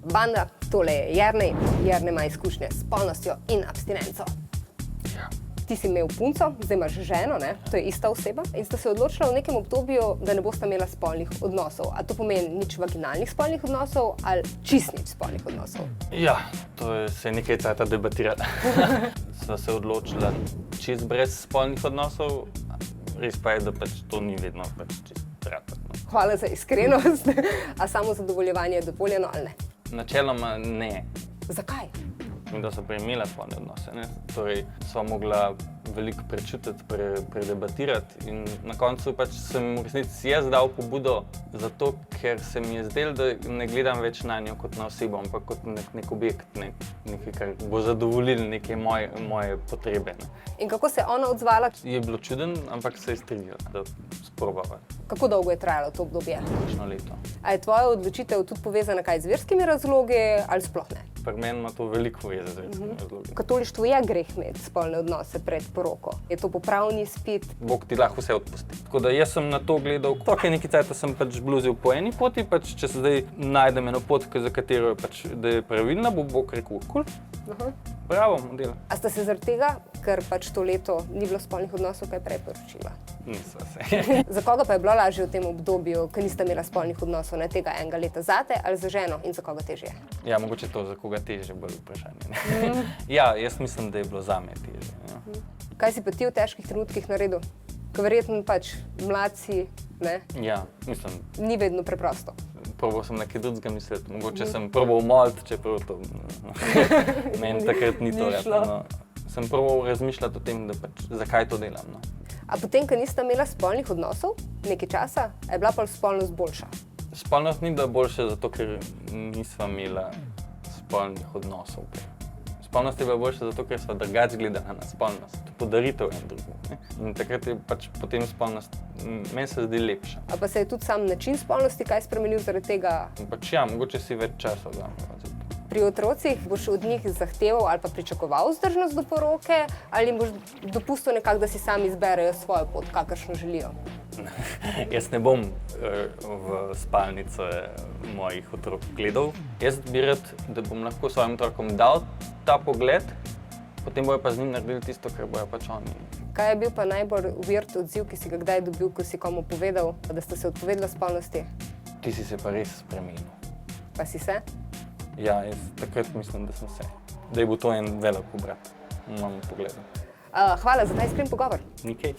Banda, tole je Jernej. Jernej ima izkušnje s spolnostjo in abstinenco. Ja. Ti si imel punco, zdaj imaš ženo, ne? To je ista oseba. In sta se odločila v nekem obdobju, da ne bosta imela spolnih odnosov. A to pomeni nič vaginalnih spolnih odnosov ali čist nič spolnih odnosov? Ja, to je se nekaj cajta debatirati. Sva se odločila čist brez spolnih odnosov, res pa je, da pač to ni vedno pač čist trapet. No. Hvala za iskrenost. A samo zadovoljevanje je dovoljeno ali ne? Načeloma ne. Zakaj? Da so prej imela spolne odnose, ne? Torej sva mogla veliko prečutiti, predebatirati in na koncu pač sem v resnici jaz dal pobudo zato, ker se mi je zdelo, da ne gledam več na njo kot na osebo, ampak kot nek objekt, nekaj, kar bo zadovoljilo neke moje potrebe. Ne? In kako se je ona odzvala? Je bilo čuden, ampak se je strinjala, da sprobava. Kako dolgo je trajalo to obdobje? Kakšno leto. A je tvoja odločitev tudi povezana kaj z verskimi razlogi ali sploh ne? Pri meni ima to veliko veze z verskimi razlogi. V katolištvu je greh imeti spolne odnose pred poroko. Je to popravni izpit? Bog ti lahko vse odpusti. Tako da jaz sem na to gledal, tako nekaj cajta sem pač bluzil po eni poti, pač če se zdaj najdem eno pot, za katero je pač, da je pravilna, bo Bog rekel, kul, bravo, model. A sta se zaradi tega, ker pač to leto ni bilo spolnih odnosov, kaj prej poročila? Nisva se. Za koga pa je bilo lažje v tem obdobju, ko nista imela spolnih odnosov, ne tega enega leta zate ali za ženo in za koga težje? Ja, mogoče to za koga težje bolj vprašanje. Ne? Ja, jaz mislim, da je bilo zame težje. Ja. Kaj si pa ti v težkih trenutkih naredil? Ko verjetno pač mladci, ne? Ja, mislim. Ni vedno preprosto. Probal sem nekaj drugega misliti, mogoče sem probal moliti, čeprav to meni takrat ni to šlo. no. Sem probal razmišljati o tem, da pač zakaj to delam. No. A potem, ko nista imela spolnih odnosov, nekaj časa, je bila pa spolnost boljša? Spolnost ni bila boljša zato, ker nisva imela spolnih odnosov. Spolnost je bila boljša zato, ker sva drugače gledala na spolnost. Podaritev en drugemu. In takrat je pač potem spolnost, meni se zdi lepša. A pa se je tudi sam način spolnosti kaj spremenil zaradi tega? Pač ja, mogoče si več časa vzamem. Pri otrocih boš od njih zahteval ali pa pričakoval vzdržnost do poroke ali jim boš dopustil nekako, da si sami izberejo svojo pot, kakršno želijo? Jaz ne bom v spalnico mojih otrok gledal. Jaz bi rad, da bom lahko svojim otrokom dal ta pogled, potem bojo pa z njim naredili tisto, kar bojo pač oni. Kaj je bil pa najbolj weird odziv, ki si ga kdaj dobil, ko si komu povedal, da ste se odpovedali spolnosti? Ti si se pa res spremenil. Pa si se? Ja, jaz takrat mislim, da sem se. Da je bil to en velik obrat v mojem pogledu. Hvala za ta iskren pogovor. Nikej.